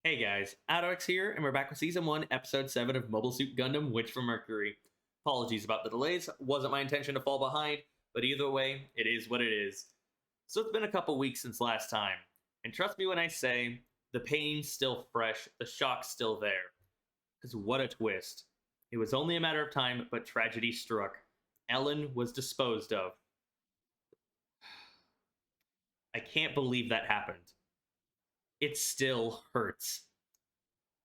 Hey guys, AlduicS here, and we're back with Season 1, Episode 7 of Mobile Suit Gundam Witch from Mercury. Apologies about the delays, wasn't my intention to fall behind, but either way, it is what it is. So it's been a couple weeks since last time, and trust me when I say, the pain's still fresh, the shock's still there. Because what a twist. It was only a matter of time, but tragedy struck. Ellen was disposed of. I can't believe that happened. It still hurts.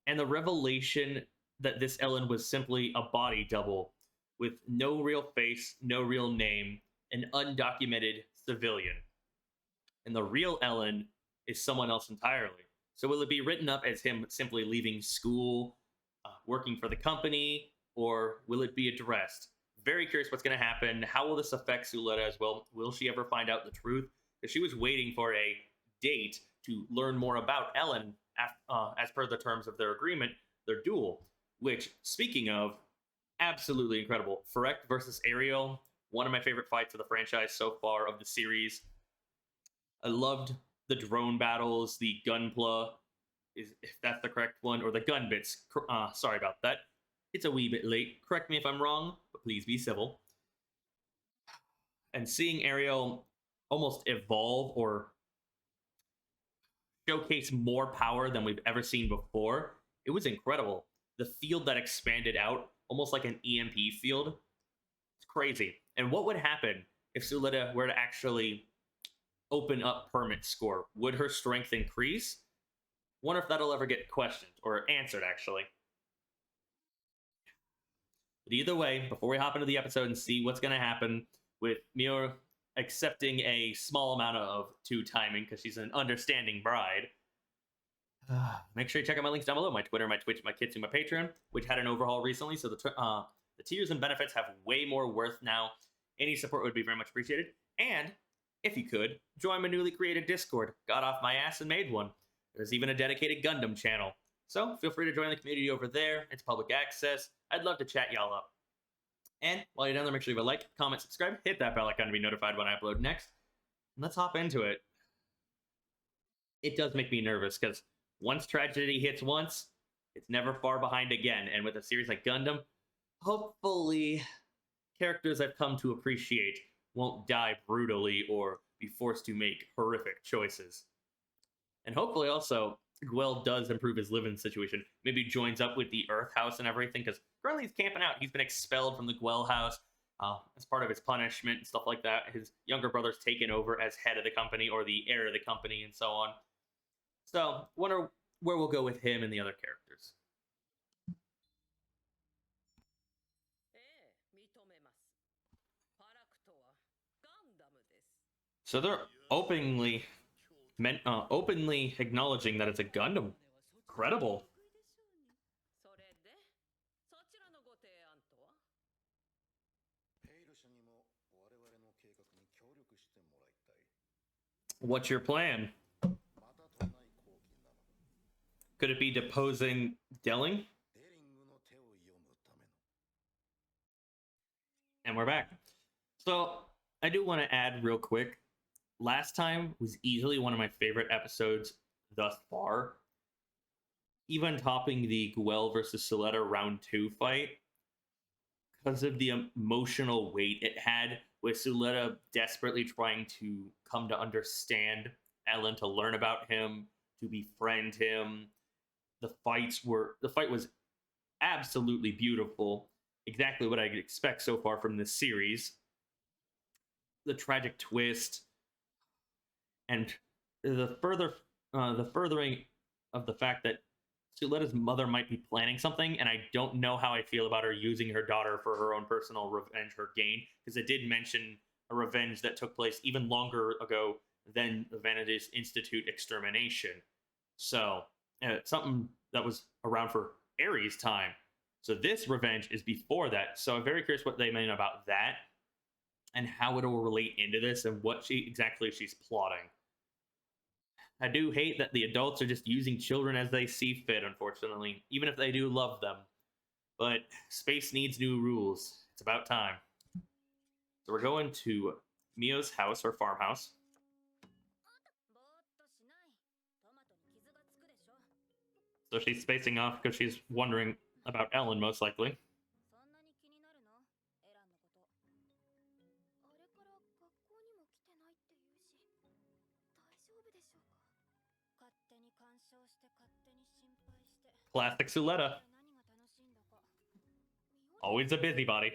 And the revelation that this Ellen was simply a body double with no real face, no real name, an undocumented civilian. And the real Ellen is someone else entirely. So will it be written up as him simply leaving school, working for the company, or will it be addressed? Very curious what's going to happen. How will this affect Suletta as well? Will she ever find out the truth? Because she was waiting for a date to learn more about Ellen as per the terms of their agreement, their duel. Which, speaking of, absolutely incredible. Ferrect versus Ariel, one of my favorite fights of the franchise so far of the series. I loved the drone battles, the gunpla, if that's the correct one, or the gun bits. Sorry about that. It's a wee bit late. Correct me if I'm wrong, but please be civil. And seeing Ariel almost evolve or showcase more power than we've ever seen before, it was incredible. The field that expanded out, almost like an EMP field, it's crazy. And what would happen if Suletta were to actually open up permit score? Would her strength increase? Wonder if that'll ever get questioned or answered, actually. But either way, before we hop into the episode and see what's going to happen with Mio accepting a small amount of two timing because she's an understanding bride, make sure you check out my links down below: my Twitter, my Twitch, my Kitsu, my Patreon, which had an overhaul recently. So the tiers and benefits have way more worth now. Any support would be very much appreciated. And if you could, join my newly created Discord. Got off my ass and made one. There's even a dedicated Gundam channel. So feel free to join the community over there. It's public access. I'd love to chat y'all up. And while you're down there, make sure you leave a like, comment, subscribe, hit that bell icon to be notified when I upload next. And let's hop into it. It does make me nervous because once tragedy hits once, it's never far behind again. And with a series like Gundam, hopefully characters I've come to appreciate won't die brutally or be forced to make horrific choices. And hopefully also Gwell does improve his living situation. Maybe joins up with the Earth House and everything, because currently he's camping out. He's been expelled from the Gwell House as part of his punishment and stuff like that. His younger brother's taken over as head of the company or the heir of the company and so on. So, wonder where we'll go with him and the other characters. So they're openly acknowledging that it's a Gundam. Incredible. What's your plan? Could it be deposing Delling? And we're back. So I do want to add real quick. Last time was easily one of my favorite episodes thus far. Even topping the Gwell versus Suletta round 2 fight. Because of the emotional weight it had, with Suletta desperately trying to come to understand Ellen, to learn about him, to befriend him. The fight was absolutely beautiful. Exactly what I'd expect so far from this series. The tragic twist, and the furthering of the fact that Suletta's mother might be planning something, and I don't know how I feel about her using her daughter for her own personal revenge, her gain, because it did mention a revenge that took place even longer ago than the Vanitas Institute extermination. So, something that was around for Ares' time. So this revenge is before that. So I'm very curious what they mean about that, and how it will relate into this, and what exactly she's plotting. I do hate that the adults are just using children as they see fit, unfortunately, even if they do love them. But space needs new rules. It's about time. So we're going to Mio's house, or farmhouse. So she's spacing off because she's wondering about Ellen, most likely. Classic Suletta. Always a busybody.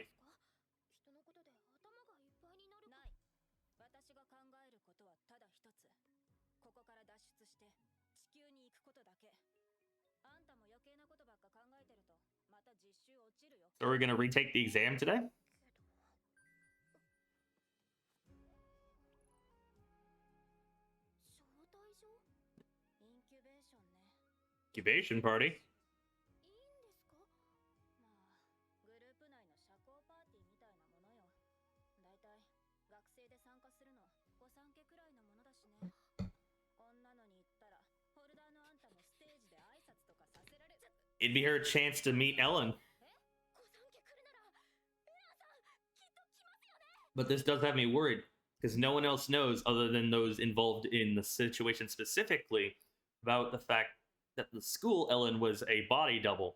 So we're gonna retake the exam today? Incubation party? It'd be her chance to meet Ellen. But this does have me worried, because no one else knows, other than those involved in the situation specifically, about the fact that the school Ellen was a body double.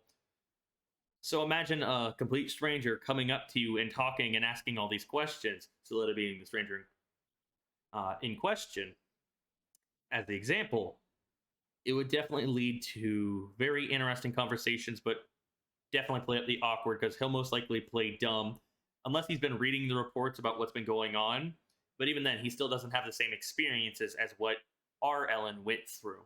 So imagine a complete stranger coming up to you and talking and asking all these questions, Solita being the stranger in question. As the example, it would definitely lead to very interesting conversations, but definitely play up the awkward, because he'll most likely play dumb, unless he's been reading the reports about what's been going on. But even then, he still doesn't have the same experiences as what our Ellen went through.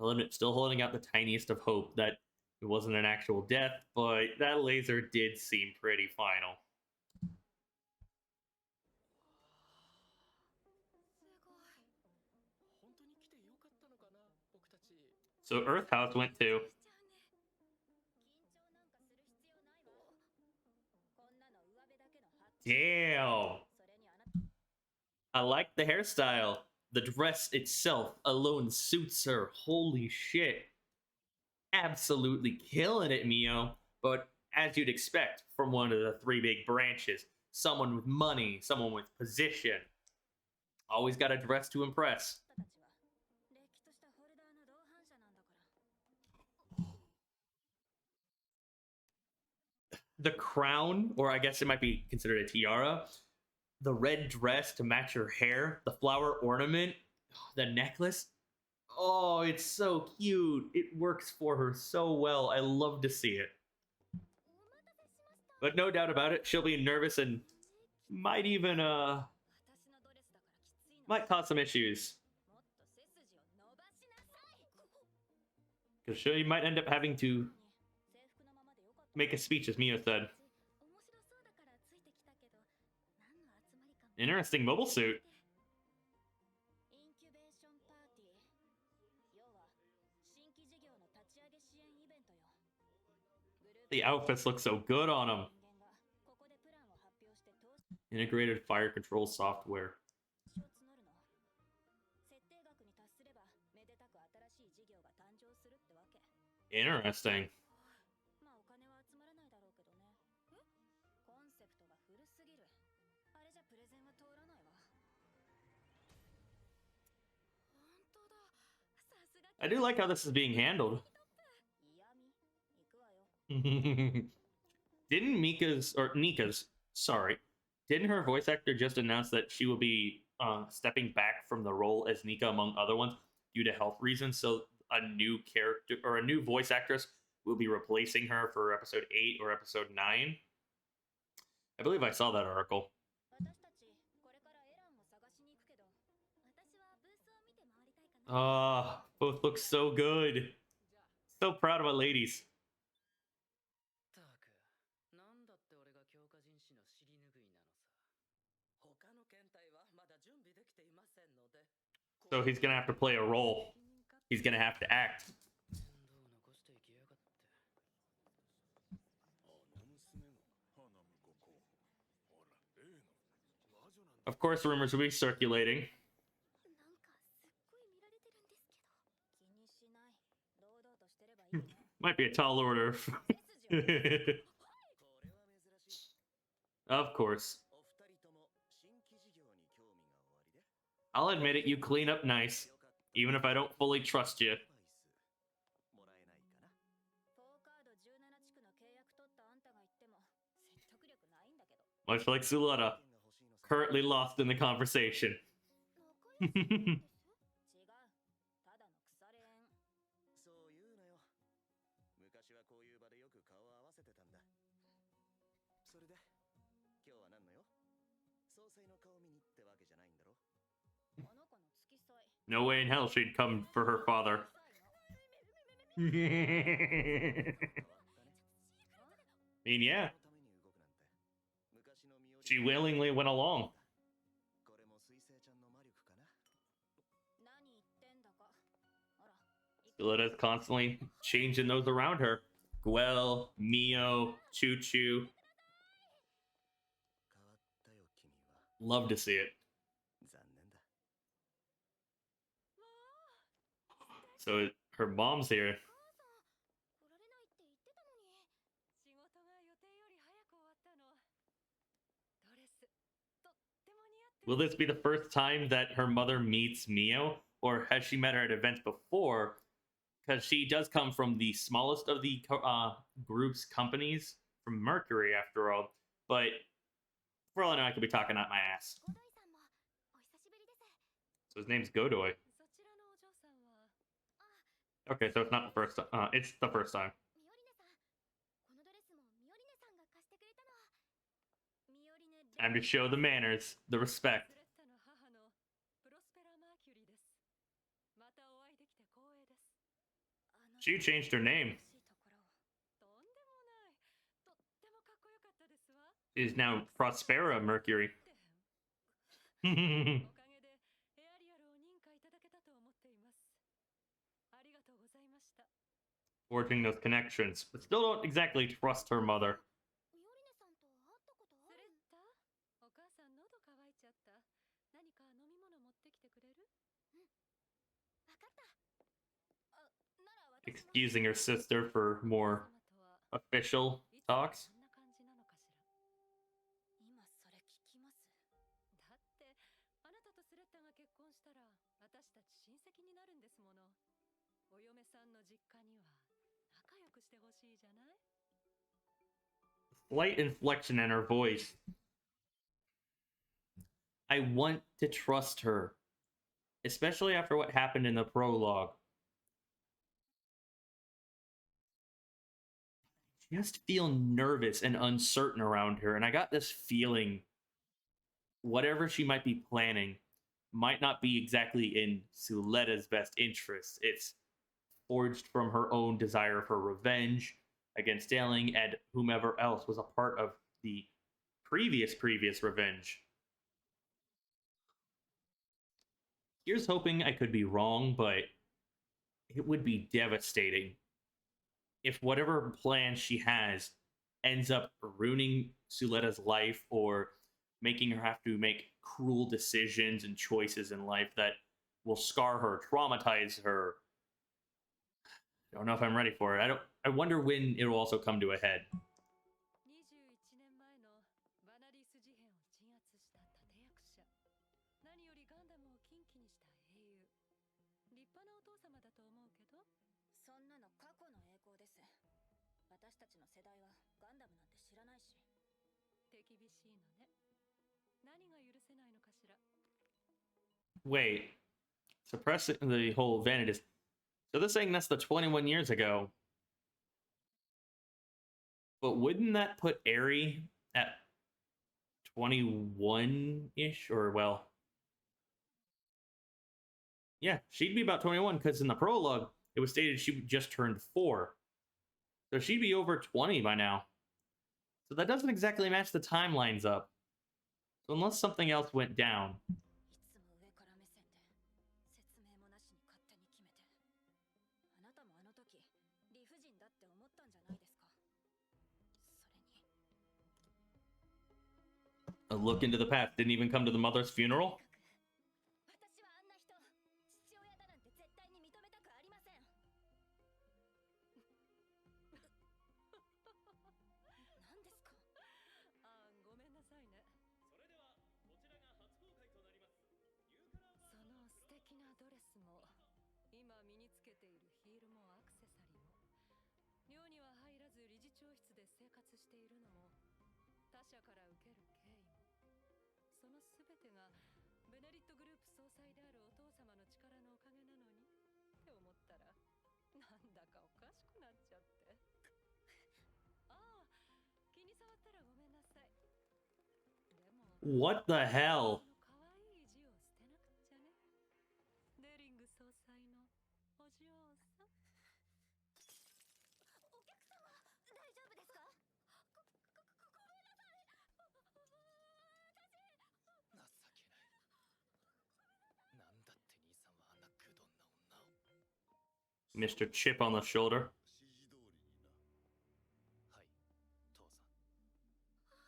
Ellen still holding out the tiniest of hope that it wasn't an actual death, but that laser did seem pretty final. So Earth House went too. Damn. I like the hairstyle. The dress itself alone suits her. Holy shit. Absolutely killing it, Mio. But as you'd expect from one of the three big branches, someone with money, someone with position. Always got a dress to impress. The crown, or I guess it might be considered a tiara, the red dress to match her hair, the flower ornament, the necklace. Oh, it's so cute. It works for her so well. I love to see it. But no doubt about it, she'll be nervous and might even might cause some issues. Because she might end up having to make a speech, as Mio said. Interesting mobile suit. The outfits look so good on him. Integrated fire control software. Interesting. I do like how this is being handled. Didn't Nika's, sorry, didn't her voice actor just announce that she will be stepping back from the role as Nika, among other ones, due to health reasons? So a new character, or a new voice actress, will be replacing her for episode 8 or episode 9. I believe I saw that article. Both look so good. So proud of my ladies. So he's gonna have to play a role. He's gonna have to act. Of course, rumors will be circulating. Might be a tall order. Of course. I'll admit it, you clean up nice, even if I don't fully trust you. Much like Suletta, currently lost in the conversation. 違う。ただの腐れ縁。そう言うなよ。昔はこういう場でよく顔を合わせてたんだ。それで、今日は何のよ？総裁の顔見にってわけじゃないんだろ？あの子の付き添い。 No way in hell she'd come for her father. I mean, yeah, she willingly went along. これも水星ちゃんの魔力かな？何言ってんだか。ほら。 Suletta's constantly changing those around her. Guel, Mio, Choo Choo. 変わったよ君は。 Love to see it. 残念だ。 So her mom's here. 来られないって言ってたのに。仕事が予定より早く終わったの。ドレス、とっても似合ってる。 Will this be the first time that her mother meets Mio? Or has she met her at events before? Because she does come from the smallest of the group's companies, from Mercury, after all. But for all I know, I could be talking out my ass. 五代さんもお久しぶりです。 So his name's Godoy. そちらのお嬢さんは、 Okay, so it's not the first time. It's the first time. ミオリネさん。このドレスもミオリネさんが貸してくれたの。ミオリネ。 Time to show the manners, the respect. スレッタの母のプロスペラ・マーキュリーです。またお会いできて光栄です。 She changed her name. とんでもない。とってもかっこよかったですわ。 Is now Prospera Mercury. おかげでエアリアルを認可いただけたと思っています。ありがとうございました。 Forging those connections, but still don't exactly trust her mother. ミオリネさんと会ったことあスレる？ッタ、お母さん喉乾いちゃった。何か飲み物持ってきてくれる？わかった。あ、なら私も。 Excusing her sister for more official talks. こんな感じなのかしら。今それ聞きます。だってあなたとスレッタが結婚したら私たち親戚になるんですもの。お嫁さんの実家には仲良くしてほしいじゃない？ Slight inflection in her voice. I want to trust her, especially after what happened in the prologue. I just feel nervous and uncertain around her, and I got this feeling whatever she might be planning might not be exactly in Suletta's best interests. It's forged from her own desire for revenge against Ailing and whomever else was a part of the previous revenge. Here's hoping I could be wrong, but it would be devastating if whatever plan she has ends up ruining Suletta's life or making her have to make cruel decisions and choices in life that will scar her, traumatize her. I don't know if I'm ready for it. I wonder when it will also come to a head. 21年前のバナディス事変を鎮圧した立役者。何よりガンダムを禁忌にした英雄。立派なお父様だと思うけど。そんなの過去の栄光です。私たちの世代はガンダムなんて知らないし。手厳しいのね。何が許せないのかしら。 Wait. Suppressing the whole vanity. So they're saying that's the 21 years ago. But wouldn't that put Eri at 21-ish? Or, well... Yeah, she'd be about 21, because in the prologue, it was stated she just turned 4. So she'd be over 20 by now. So that doesn't exactly match the timelines up. So unless something else went down... いつも上から目線で説明もなしに勝手に決めて。あなたもあの時理不尽だって思ったんじゃないですか。それに。 A look into the past didn't even come to the mother's funeral? 私はあんな人、父親だなんて絶対に認めたくありません。何ですか？ああ、ごめんなさいね。それではこちらが初公開となります。その素敵なドレスも、今身につけているヒールもアクセサリーも、寮には入らず理事長室で生活しているのも、他者から受けるその全てがベネリットグループ総裁であるお父様の力のおかげなのにって思ったらなんだかおかしくなっちゃって。ああ、気に障ったらごめんなさい。でも What the hell? 可愛い字を捨てなくっちゃね。デリング総裁のお嬢さん。お客様、大丈夫ですか？ごめんなさい。情けない。なんだって兄さんはあんなくどんな女を。 Mr. Chip on the shoulder. 指示通りにな。はい、父さん。は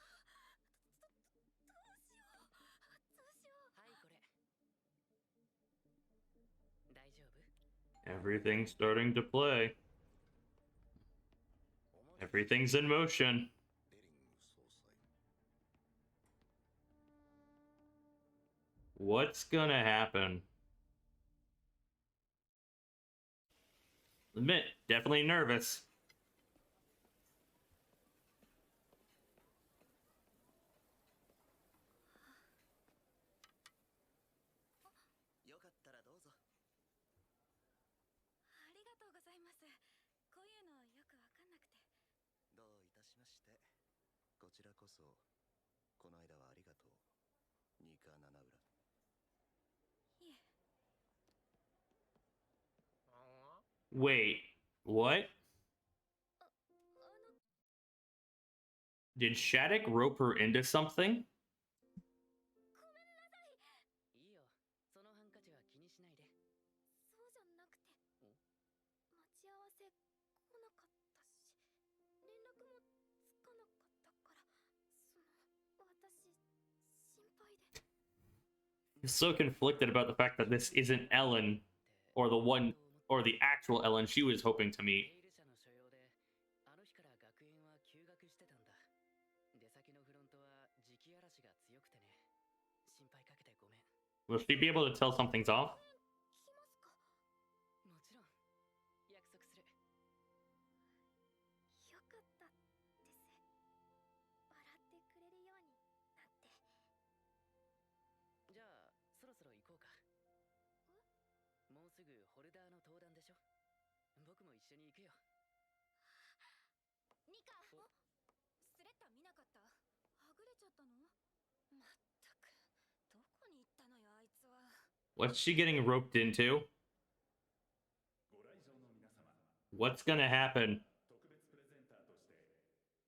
いこれ。大丈夫？ Everything's starting to play. Everything's in motion. デリング総裁。 What's gonna happen? Admit, definitely nervous. よかったらどうぞ。ありがとうございます。こういうのよくわかんなくて。どういたしまして。こちらこそ、この間はありがとう。ニカ七浦。いえ。Wait, what? Did Shattuck rope her into something? いいよ。そのハンカチは気にしないで。そうじゃなくて。待ち合わせ来なかったし、連絡もつかなかったから、私心配で。I'm so conflicted about the fact that this isn't Ellen or the one or the actual Ellen she was hoping to ネ meet. イル社の所用で、あの日から学園は休学してたんだ。出先のフロントは磁気嵐が強くてね。心配かけてごめん。 Will she be able to tell something's off? 来ますか？もちろん。約束する。よかったです。笑ってくれるようになって。じゃあ、そろそろ行こうか。もうすぐホルダーの登壇でしょ。僕も一緒に行くよ。ニカ、スレッタ見なかった？はぐれちゃったの？まったく、どこに行ったのよあいつは。 What's she getting roped into? ご来場の皆様、 What's gonna happen? 特別プレゼンターとして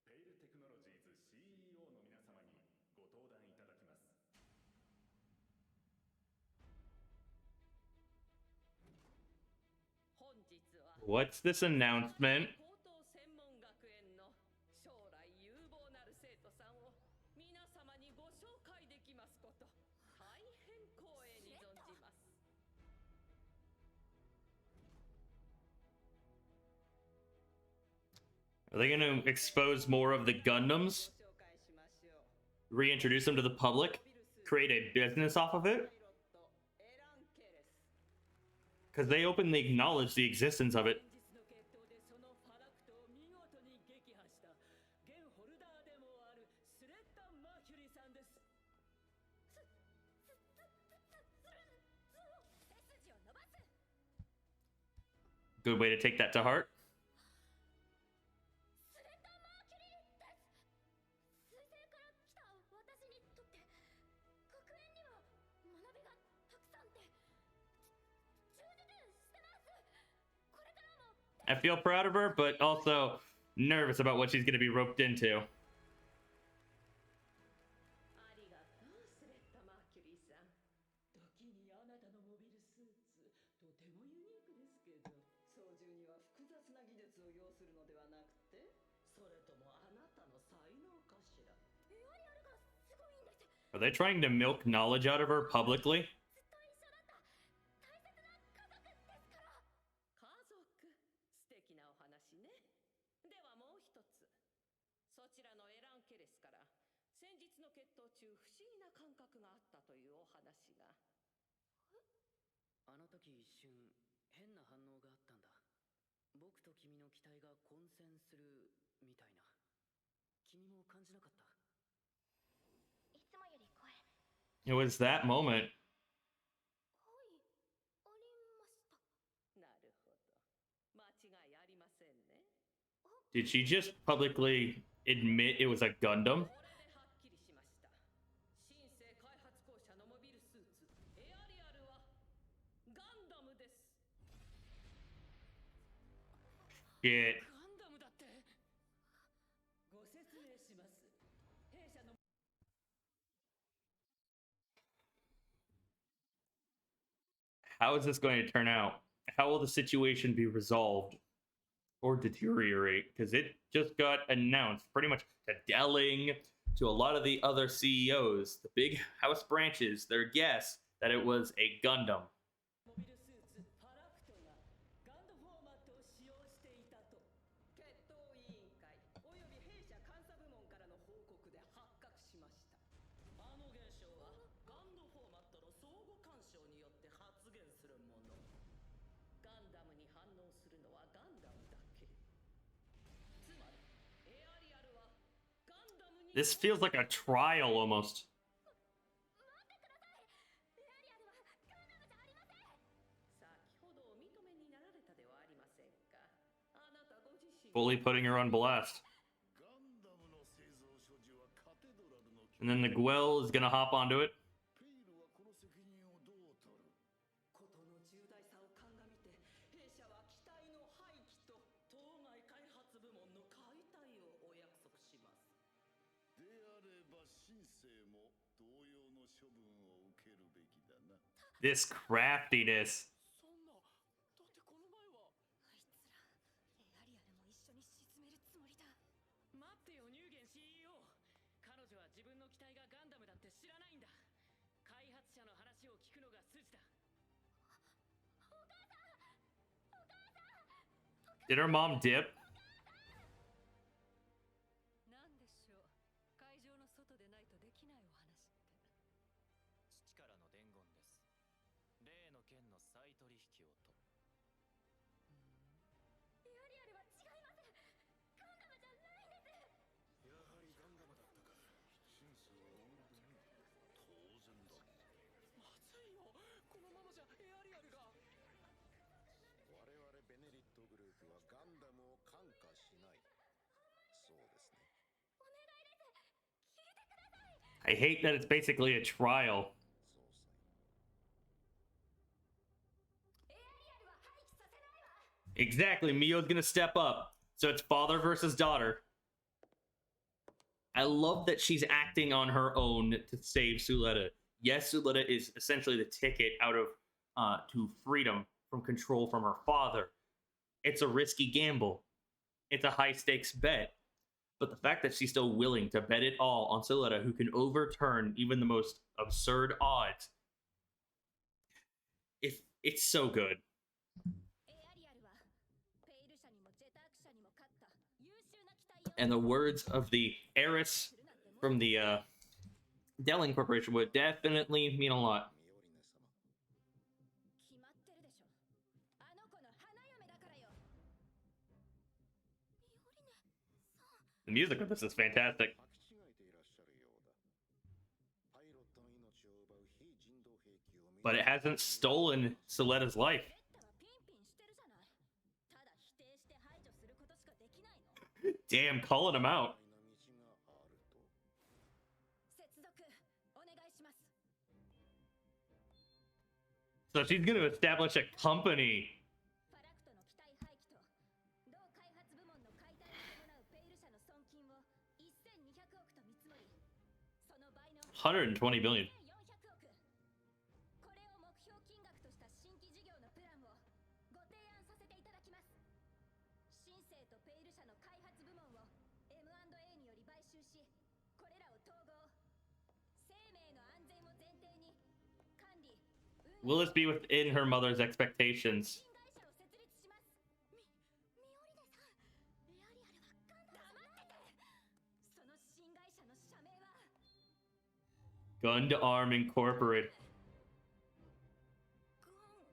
ペイルテクノロジーズ CEO の皆様にご登壇いただきます。本日は What's this announcement? 高等専門学園の将来有望なる生徒さんを皆様にご紹介できますこと大変光栄に存じます。 Are they gonna expose more of the Gundams? ご紹介しましょ Reintroduce them to the public? う。 Create a business off of it? パイロットエラン・ケレス。 Because they openly acknowledge the existence of it. 先日の決闘でそのファラクトを見事に撃破した現ホルダーでもあるスレッタ・マーキュリーさんです。背筋を伸ばす。 Good way to take that to heart. スレッタ・マーキュリーです。水星から来た私にとって学園には学びがたくさんで充実してます。これからも I feel proud of her, but also nervous about what she's gonna be roped into. ありがとう、スレッタ・マーキュリーさん。時にあなたのモビルスーツ、とてもユニークですけど、操縦には複雑な技術を要するのではなくて、それともあなたの才能かしら。エアリアルがすごいんです。 Are they trying to milk knowledge out of her publicly? ずっと一緒だった大切な家族ですから。家族、素敵なお話ね。ではもう一つ。そちらのエラン・ケレスから、先日の決闘中不思議な感覚があったというお話が。あの時一瞬、変な反応があったんだ。僕と君の期待が混戦するみたいな。君も感じなかった？いつもより声 It was that moment. はい、ありました。なるほど。間違いありませんね。 Did she just publicly admit it was a Gundam? これではっきりしました。新生開発公社のモビルスーツエアリアルはガンダムです。 Shit. ガンダムだって。ご説明します。弊社の How is this going to turn out? How will the situation be resolved or deteriorate? Because it just got announced pretty much to Delling, to a lot of the other CEOs, the big house branches, their guess that it was a Gundam. モビルスーツファラクトがガンドフォーマットを使用していたと決闘委員会および弊社監査部門からの報告で発覚しました。あの現象はガンドフォーマットの相互干渉によって発現するもの。ガンダムに反応するのはガンダムだけ。つまりエアリアルはガンダムに This feels like a trial almost. 待ってください。エアリアルはガンダムじゃありません。先ほどお認めになられたではありませんか。あなたご自身 Fully putting her on blast. ガンダムの製造所持はカテドラルの And then the Gwell is gonna hop onto it. ペイルはこの責任をどう取る？ことの重大さを鑑みて弊社は機体の廃棄と当該開発部門の解体をお約束します。であれば新生も同様の処分を受けるべきだな。 This craftiness. そんな、だってこの前は。あいつら、エアリアルも一緒に沈めるつもりだ。待ってよニューゲン CEO。 彼女は自分の機体がガンダムだって知らないんだ。開発者の話を聞くのが筋だ。 Did her mom dip? なんでしょう。会場の外でないとできないお話って。父からの伝言です。例の件の再取引をと。エアリアルは違います。ガンダムじゃないんです。やはりガンダムだったか。新生は女だね。当然だ。まずいよ。このままじゃエアリアルが。我々ベネリットグループはガンダムを感化しない。そうですね。 I hate that it's basically a trial. そうさ。エアリアルは廃棄させないわ。 Exactly, Mio's gonna step up. So it's father versus daughter. I love that she's acting on her own to save Suletta. Yes, Suletta is essentially the ticket out of to freedom from control from her father. It's a risky gamble. It's a high stakes bet. But the fact that she's still willing to bet it all on Suletta, who can overturn even the most absurd odds, it's so good. エアリアルはペイル社にもジェターク社にも勝った優秀な機体よ。 And the words of the heiress from the Delling Corporation would definitely mean a lot. ミオリネ様。決まってるでしょ。あの子の花嫁だからよ。ミオリネさん。 The music of this is fantastic. 履き違えていらっしゃるようだ。パイロットの命を奪う非人道兵器を見 But it hasn't stolen Soletta's life. ベッタはピンピンしてるじゃない。ただ否定して排除することしかできないの。 Damn, calling him out. 道があると。接続お願いします。 So she's going to establish a company. ファラクトの機体廃棄と同開発部門の解体に伴うペイル社の損金を1200億と見積もり、その倍の120 billion. 1400億。これを目標金額とした新規事業のプランをご提案させていただきます。新生とペイル社の開発部門を M&A により買収し、これらを統合。生命の安全を前提に管理。 Will this be within her mother's expectations? 新会社を設立します。ミオリネさん、エアリアルはガンダム。黙ってて。その新会社の社名は Gundam Incorporated. ガン。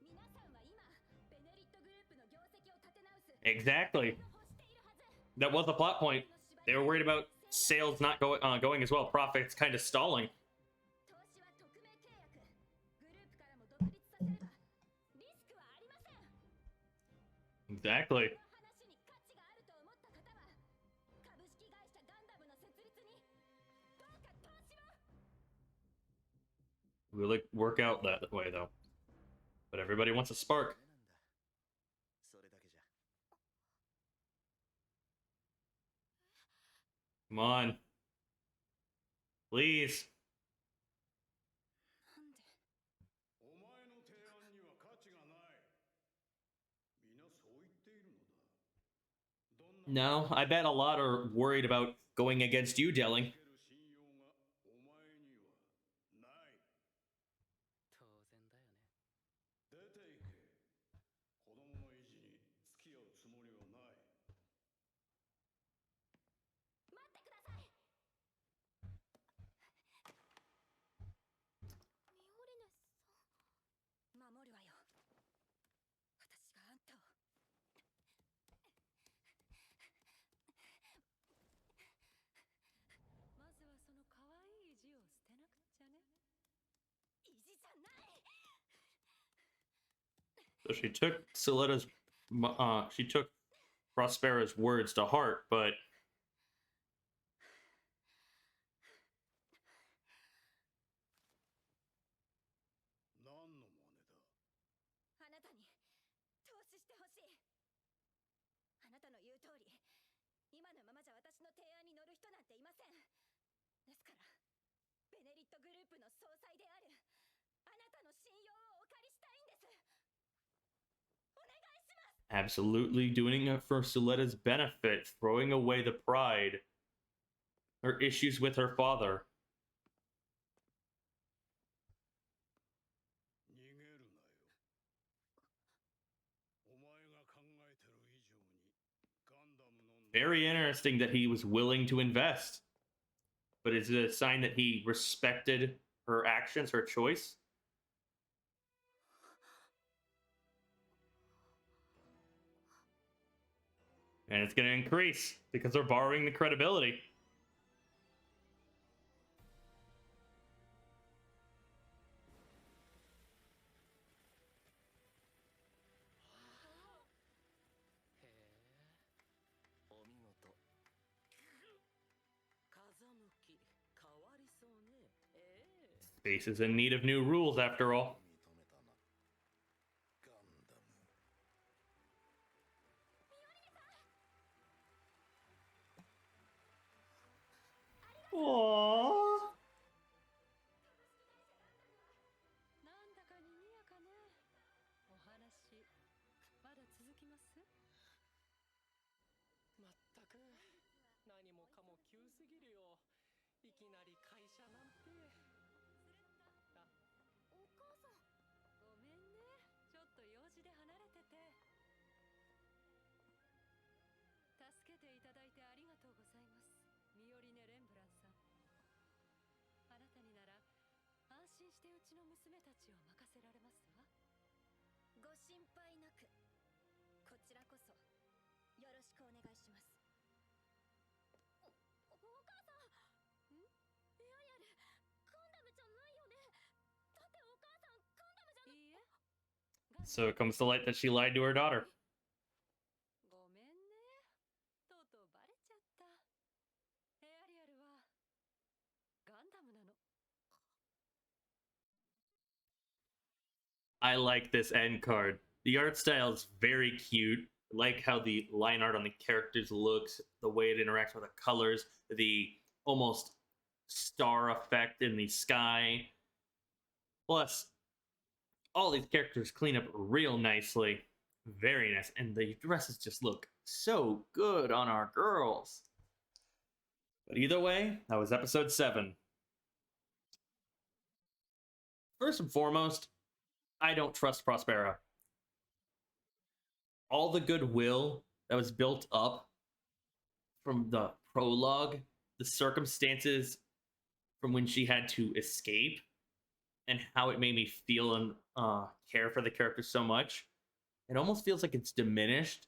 皆さんは今ベネリットグループの業績を立て直す Exactly. 欲しているはず。 That was the plot point. の they were worried about sales not going as well. Profits kind of stalling. 投資は匿名契約。グループからも独立させればリスクはありません。 Exactly. この話に価値があると思った方は株式会社ガンダムの設立にどうか投資を。 Really work out that way though. But everybody wants a spark. それだけじゃ。 Come on. Please. なんで。お前の提案には価値がない。皆そう言っているのだ。どんな No, I bet a lot are worried about going against you, Delling. かける信用がお前にはない。当然だよね。出て行け。子供の意地に付き合うつもりはない。待ってください。ミオリネさん。守るわよ。私があんたを。まずはその可愛い意地を捨てなくっちゃね。意地じゃない。 So she took she took Prospera's words to heart, but 何の真似だ。あなたに投資してほしい。あなたの言う通り、今のままじゃ私の提案に乗る人なんていません。ですから、ベネリットグループの総裁であるあなたの信用をお借りしたいんです。お願いします。 absolutely doing it for Suletta's benefit, throwing away the pride, her issues with her father. 逃げるなよ。お前が考えてる以上にガンダムの Very interesting that he was willing to invest. But is it a sign that he respected her actions, her choice? And it's going to increase because they're borrowing the credibility. へえ。お見事。風向き変わりそうね。ええ。 Space is in need of new rules after all. 認めたな。ガンダム。 Aww. なんだか賑やかね。お話まだ続きます？まったく何もかも急すぎるよ。いきなり会社なんて。あ、お母さん。ごめんね。ちょっと用事で離れてて。助けていただいてありがとうございます。ミオリネ・レンブランさん。あなたになら安心してうちの娘たちを任せられますわ。ご心配なく。こちらこそよろしくお願いします。お母さん。ん？エアリアル、ガンダムじゃないよね。だってお母さんガンダムじゃない。いいえ。 So it comes to light that she lied to her daughter. ごめんね。とうとうバレちゃった。エアリアルはガンダムなの。 I like this end card. The art style is very cute. I like how the line art on the characters looks, the way it interacts with the colors, the almost star effect in the sky. Plus, all these characters clean up real nicely. Very nice. And the dresses just look so good on our girls. But either way, that was episode 7. First and foremost, I don't trust Prospera. All the goodwill that was built up from the prologue, the circumstances from when she had to escape, and how it made me feel and care for the character so much, it almost feels like it's diminished,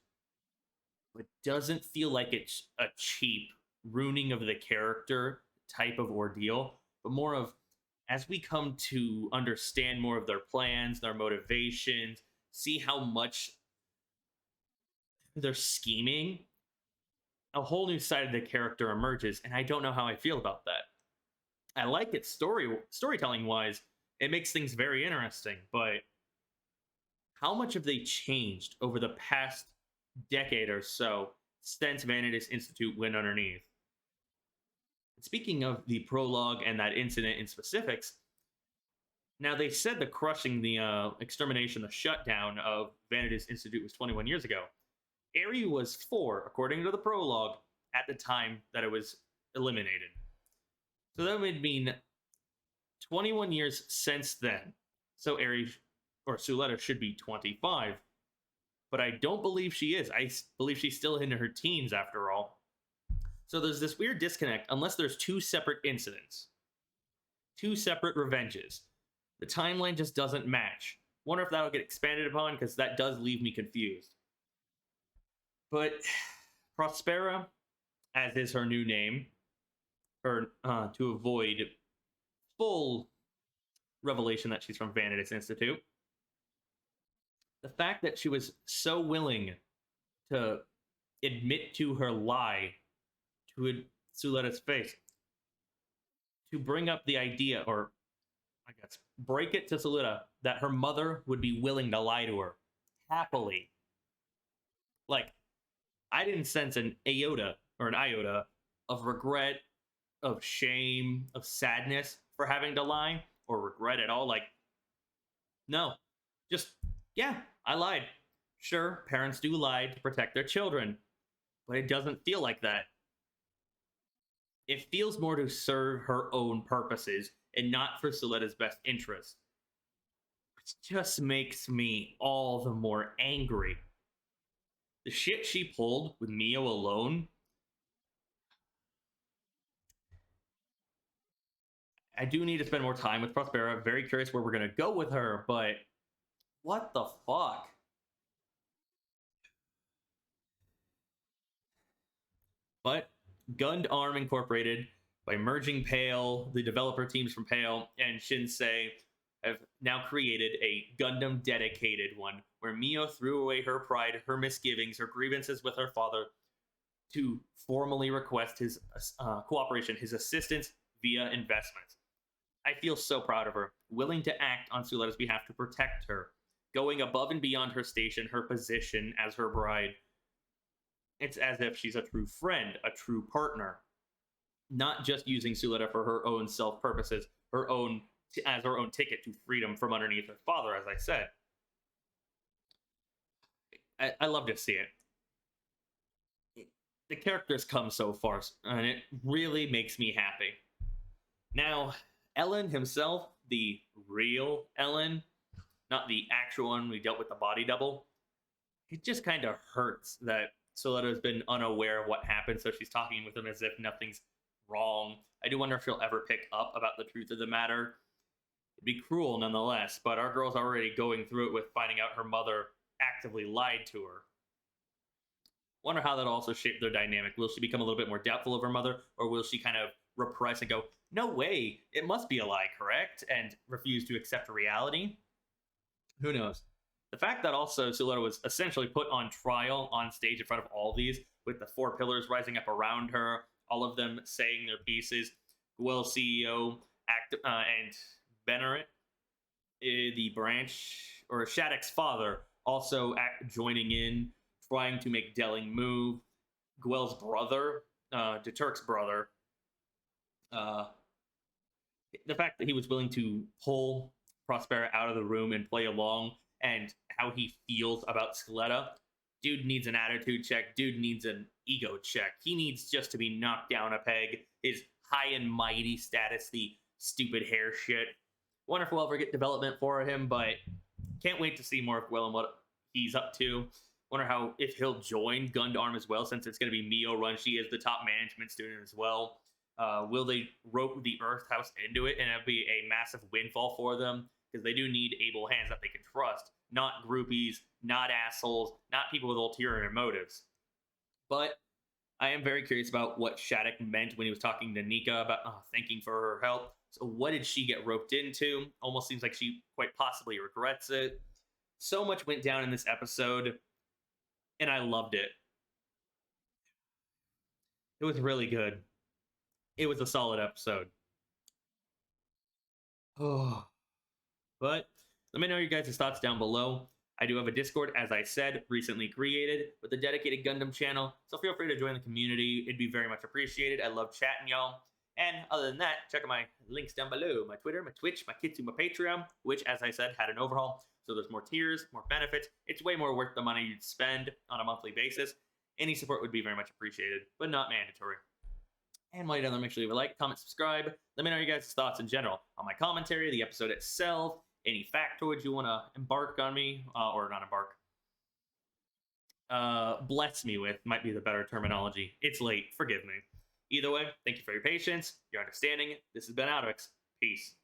but doesn't feel like it's a cheap ruining of the character type of ordeal, but more of as we come to understand more of their plans, their motivations, see how much they're scheming, a whole new side of the character emerges, and I don't know how I feel about that. I like it storytelling wise. It makes things very interesting, but how much have they changed over the past decade or so since Vanitas Institute went underneath? Speaking of the prologue and that incident in specifics, now they said the crushing, the extermination, the shutdown of Vanitas Institute was 21 years ago. Eri was 4, according to the prologue, at the time that it was eliminated. So that would mean 21 years since then. So Eri or Suletta should be 25. But I don't believe she is. I believe she's still in her teens after all. So there's this weird disconnect unless there's 2 separate incidents. 2 separate revenges. The timeline just doesn't match. Wonder if that'll get expanded upon, because that does leave me confused. But Prospera, as is her new name, to avoid full revelation that she's from Vanitas Institute, the fact that she was so willing to admit to her lie to Suletta's face, to bring up the idea, or I guess break it to Suletta, that her mother would be willing to lie to her happily. Like, I didn't sense an iota of regret, of shame, of sadness for having to lie, or regret at all. Like, no, just, yeah, I lied. Sure, parents do lie to protect their children, but it doesn't feel like that. It feels more to serve her own purposes and not for Suletta's best interest. Which just makes me all the more angry. The shit she pulled with Mio alone, I do need to spend more time with Prospera. Very curious where we're going to go with her, but what the fuck? But Gundam Incorporated, by merging Pale, the developer teams from Pale and Shinsei, have now created a Gundam dedicated one where Mio threw away her pride, her misgivings, her grievances with her father to formally request his cooperation, his assistance via investments. I feel so proud of her, willing to act on Suletta's behalf to protect her, going above and beyond her station, her position as her bride. It's as if she's a true friend, a true partner, not just using Suletta for her own self purposes, as her own ticket to freedom from underneath her father, as I said. I love to see it. The characters come so far, and it really makes me happy. Now, Ellen himself, the real Ellen, not the actual one we dealt with the body double, it just kind of hurts that Suletta has been unaware of what happened, so she's talking with him as if nothing's wrong. I do wonder if she'll ever pick up about the truth of the matter. It'd be cruel nonetheless, but our girl's already going through it with finding out her mother actively lied to her. Wonder how that'll also shape their dynamic. Will she become a little bit more doubtful of her mother, or will she kind of repress and go, no way, it must be a lie, correct? And refuse to accept reality? Who knows? The fact that also Suletta was essentially put on trial on stage in front of all these, with the 4 pillars rising up around her, all of them saying their pieces, Guel CEO, and Benneret, the branch, or Shattuck's father, also joining in, trying to make Delling move. Guel's brother, Deturk's brother, the fact that he was willing to pull Prospera out of the room and play along, and how he feels about Suletta. Dude needs an attitude check. Dude needs an ego check. He needs just to be knocked down a peg. His high and mighty status, the stupid hair shit. Wonder if we'll ever get development for him, but can't wait to see more of Will and what he's up to. Wonder how, if he'll join Gundam as well, since it's going to be Mio run. She is the top management student as well. Will they rope the Earth House into it, and it'll be a massive windfall for them? Because they do need able hands that they can trust, not groupies, not assholes, not people with ulterior motives. But I am very curious about what Shattuck meant when he was talking to Nika about thanking for her help. So, what did she get roped into? Almost seems like she quite possibly regrets it. So much went down in this episode, and I loved it. It was really good. It was a solid episode. Oh. But let me know your guys' thoughts down below. I do have a Discord, as I said, recently created with a dedicated Gundam channel, so feel free to join the community. It'd be very much appreciated. I love chatting, y'all. And other than that, check out my links down below. My Twitter, my Twitch, my Kidou, my Patreon, which, as I said, had an overhaul. So there's more tiers, more benefits. It's way more worth the money you'd spend on a monthly basis. Any support would be very much appreciated, but not mandatory. And while you're done, make sure you leave a like, comment, subscribe. Let me know your guys' thoughts in general on my commentary, the episode itself, any factoids you want to embark on me, or not embark. Bless me with might be the better terminology. It's late, forgive me. Either way, thank you for your patience, your understanding. This has been AlduicS. Peace.